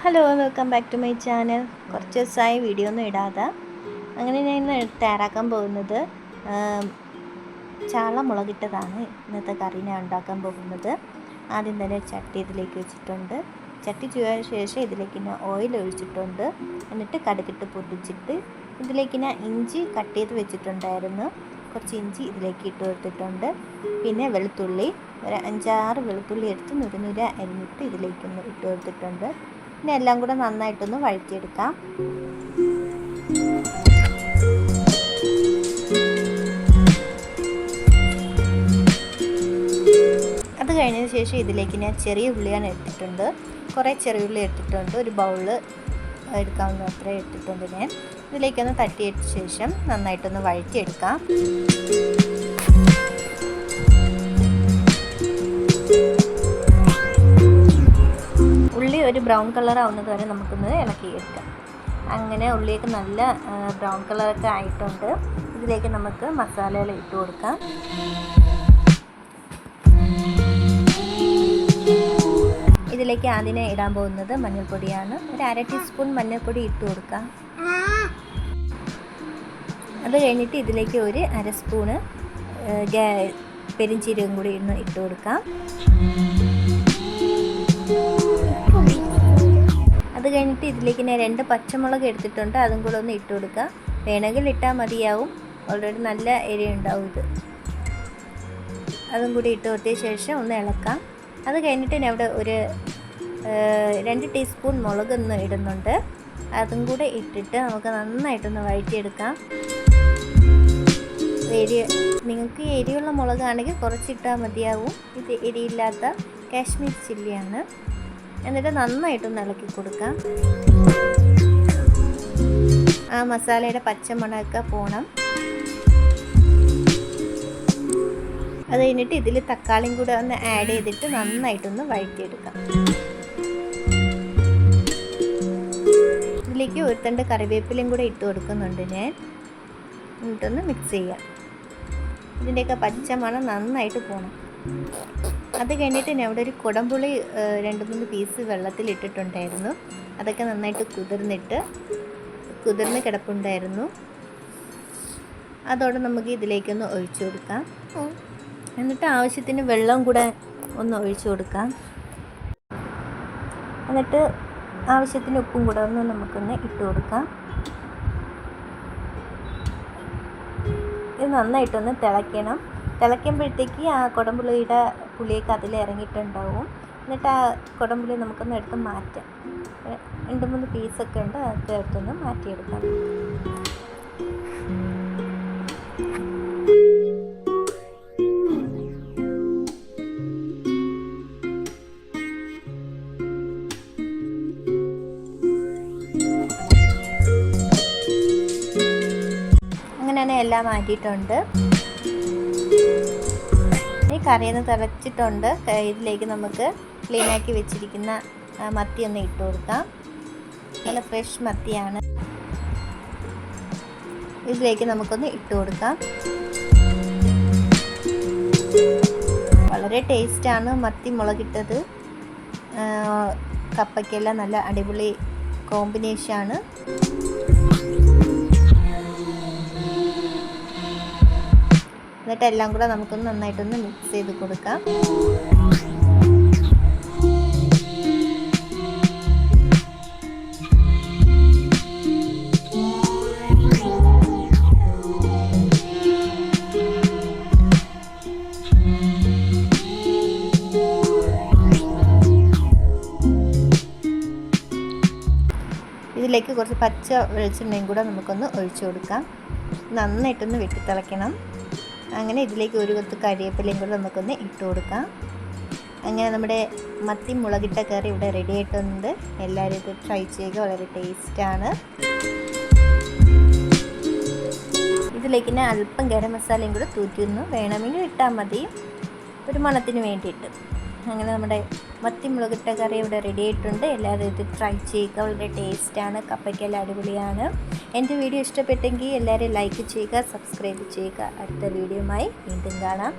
Hello, welcome back to my channel. കുറച്ച് ദിവസമായി video ഒന്നും ഇടാതെ. അങ്ങനെ ഞാൻ ഇന്ന് തയ്യാറാക്കാൻ പോകുന്നത് ചാള മുളകിട്ടതാണ്. ഇന്നത്തെ കറി ഞാൻ ഉണ്ടാക്കാൻ പോകുന്നത്. ആദ്യം തന്നെ ചട്ടി ഇതിലേക്ക് വെച്ചിട്ടുണ്ട്. ചട്ടി ചൂടായ ശേഷം ഇതിലേക്ക് ഞാൻ ഓയിൽ ഒഴിച്ചിട്ടുണ്ട്. എന്നിട്ട് കടുകിട്ട് പൊട്ടിച്ചിട്ട് ഇതിലേക്ക് ഞാൻ ഇഞ്ചി കട്ട് ചെയ്ത് വെച്ചിട്ടുണ്ടായിരുന്നു. കുറച്ച് ഇഞ്ചി ഇതിലേക്ക് ഇട്ട് കൊടുത്തിട്ടുണ്ട്. പിന്നെ വെളുത്തുള്ളി ഒരു 5-6 വെളുത്തുള്ളി എടുത്ത് നുര അരിഞ്ഞിട്ട് ഇതിലേക്കൊന്ന് ഇട്ട് കൊടുത്തിട്ടുണ്ട്. പിന്നെ എല്ലാം കൂടെ നന്നായിട്ടൊന്ന് വഴറ്റിയെടുക്കാം. അത് കഴിഞ്ഞതിന് ശേഷം ഇതിലേക്ക് ഞാൻ ചെറിയ ഉള്ളിയാണ് എടുത്തിട്ടുണ്ട്. കുറേ ചെറിയ ഉള്ളി എടുത്തിട്ടുണ്ട്. ഒരു ബൗളിൽ എടുക്കാവുന്ന അത്ര എടുത്തിട്ടുണ്ട്. ഞാൻ ഇതിലേക്കൊന്ന് തട്ടിയിട്ട ശേഷം നന്നായിട്ടൊന്ന് വഴറ്റിയെടുക്കാം. ഉള്ളി ഒരു ബ്രൗൺ കളർ ആവുന്നത് വരെ നമുക്കൊന്ന് ഇളക്കിയെടുക്കാം. അങ്ങനെ ഉള്ളിയൊക്കെ നല്ല ബ്രൗൺ കളറൊക്കെ ആയിട്ടുണ്ട്. ഇതിലേക്ക് നമുക്ക് മസാലകൾ ഇട്ട് കൊടുക്കാം. ഇതിലേക്ക് ആദ്യം ഇടാൻ പോകുന്നത് മഞ്ഞൾപ്പൊടിയാണ്. ഒരു 1/2 ടീസ്പൂൺ മഞ്ഞൾപ്പൊടി ഇട്ട് കൊടുക്കാം. അത് കഴിഞ്ഞിട്ട് ഇതിലേക്ക് ഒരു 1/2 സ്പൂണ് പെരിഞ്ചീരകം കൂടി ഒന്ന് ഇട്ട് കൊടുക്കാം. അത് കഴിഞ്ഞിട്ട് ഇതിലേക്ക് ഞാൻ 2 പച്ചമുളക് എടുത്തിട്ടുണ്ട്. അതും കൂടെ ഒന്ന് ഇട്ട് കൊടുക്കുക. വേണമെങ്കിൽ ഇട്ടാൽ മതിയാവും. ഓൾറെഡി നല്ല എരി ഉണ്ടാവും ഇത്. അതും കൂടി ഇട്ട് കൊടുത്ത ശേഷം ഒന്ന് ഇളക്കാം. അത് കഴിഞ്ഞിട്ട് ഞാൻ ഇവിടെ ഒരു 2 ടീസ്പൂൺ മുളക് ഒന്ന് ഇടുന്നുണ്ട്. അതും കൂടെ ഇട്ടിട്ട് നമുക്ക് നന്നായിട്ടൊന്ന് വഴറ്റിയെടുക്കാം. നിങ്ങൾക്ക് എരിയുള്ള മുളകാണെങ്കിൽ കുറച്ചിട്ടാൽ മതിയാവും. ഇത് എരിയില്ലാത്ത കാശ്മീർ ചില്ലിയാണ്. എന്നിട്ട് നന്നായിട്ടൊന്ന് ഇളക്കി കൊടുക്കാം. ആ മസാലയുടെ പച്ചമണമൊക്കെ പോകണം. അത് കഴിഞ്ഞിട്ട് ഇതിൽ തക്കാളിയും കൂടെ ഒന്ന് ആഡ് ചെയ്തിട്ട് നന്നായിട്ടൊന്ന് വഴറ്റിയെടുക്കാം. ഇതിലേക്ക് ഒരു തണ്ട് കറിവേപ്പിലയും കൂടെ ഇട്ട് കൊടുക്കുന്നുണ്ട് ഞാൻ. എന്നിട്ടൊന്ന് മിക്സ് ചെയ്യാം. ഇതിൻ്റെയൊക്കെ പച്ചമണം നന്നായിട്ട് പോകണം. അത് കഴിഞ്ഞിട്ട് ഞാൻ ഇവിടെ ഒരു കുടംപുളി 2-3 പീസ് വെള്ളത്തിൽ ഇട്ടിട്ടുണ്ടായിരുന്നു. അതൊക്കെ നന്നായിട്ട് കുതിർന്ന് കിടപ്പുണ്ടായിരുന്നു. അതോടെ നമുക്ക് ഇതിലേക്കൊന്ന് ഒഴിച്ചു കൊടുക്കാം. എന്നിട്ട് ആവശ്യത്തിന് വെള്ളം കൂടെ ഒന്ന് ഒഴിച്ചു കൊടുക്കാം. എന്നിട്ട് ആവശ്യത്തിന് ഉപ്പും കൂടെ ഒന്ന് നമുക്കൊന്ന് ഇട്ട് കൊടുക്കാം. ഇത് നന്നായിട്ടൊന്ന് തിളയ്ക്കണം. തിളയ്ക്കുമ്പോഴത്തേക്ക് ആ കുടംപുളിയുടെ പുളിയൊക്കെ അതിൽ ഇറങ്ങിയിട്ടുണ്ടാവും. എന്നിട്ട് ആ കുടംപുളി നമുക്കൊന്ന് എടുത്ത് മാറ്റാം. 2-3 പീസൊക്കെ ഉണ്ട്. അതൊക്കെ എടുത്തൊന്ന് മാറ്റിയെടുക്കാം. അങ്ങനെ എല്ലാം മാറ്റിയിട്ടുണ്ട്. ഈ കറിയൊന്ന് തിളച്ചിട്ടുണ്ട്. ഇതിലേക്ക് നമുക്ക് ക്ലീനാക്കി വെച്ചിരിക്കുന്ന മത്തി ഒന്ന് ഇട്ട് കൊടുക്കാം. നല്ല ഫ്രഷ് മത്തിയാണ്. ഇതിലേക്ക് നമുക്കൊന്ന് ഇട്ട് കൊടുക്കാം. വളരെ ടേസ്റ്റാണ് മത്തി മുളകിട്ടത്. കപ്പയ്ക്കെല്ലാം നല്ല അടിപൊളി കോമ്പിനേഷനാണ്. എന്നിട്ട് എല്ലാം കൂടെ നമുക്കൊന്ന് നന്നായിട്ടൊന്ന് മിക്സ് ചെയ്ത് കൊടുക്കാം. ഇതിലേക്ക് കുറച്ച് പച്ച വെളിച്ചെണ്ണയും കൂടെ നമുക്കൊന്ന് ഒഴിച്ചു കൊടുക്കാം. നന്നായിട്ടൊന്ന് വെട്ടിത്തിളയ്ക്കണം. അങ്ങനെ ഇതിലേക്ക് ഒരു കൊത്ത് കരിവേപ്പിലയും കൂടെ നമുക്കൊന്ന് ഇട്ട് കൊടുക്കാം. അങ്ങനെ നമ്മുടെ മത്തി മുളകിട്ട കറി ഇവിടെ റെഡി ആയിട്ടുണ്ട്. എല്ലാവരും ഇത് ട്രൈ ചെയ്യുക. വളരെ ടേസ്റ്റാണ്. ഇതിലേക്ക് ഞാൻ അല്പം ഗരം മസാലയും കൂടെ തൂറ്റിയൊന്ന് വേണമെങ്കിൽ ഇട്ടാൽ മതി, ഒരു മണത്തിന് വേണ്ടിയിട്ട്. അങ്ങനെ നമ്മുടെ മത്തി മുളകിട്ട കറി ഇവിടെ റെഡി ആയിട്ടുണ്ട്. എല്ലാവരും ഇത് ട്രൈ ചെയ്യുക. വളരെ ടേസ്റ്റാണ്. കപ്പയ്ക്കെല്ലാം അടിപൊളിയാണ്. എൻ്റെ വീഡിയോ ഇഷ്ടപ്പെട്ടെങ്കിൽ എല്ലാവരും ലൈക്ക് ചെയ്യുക, സബ്സ്ക്രൈബ് ചെയ്യുക. അടുത്ത വീഡിയോയുമായി വീണ്ടും കാണാം.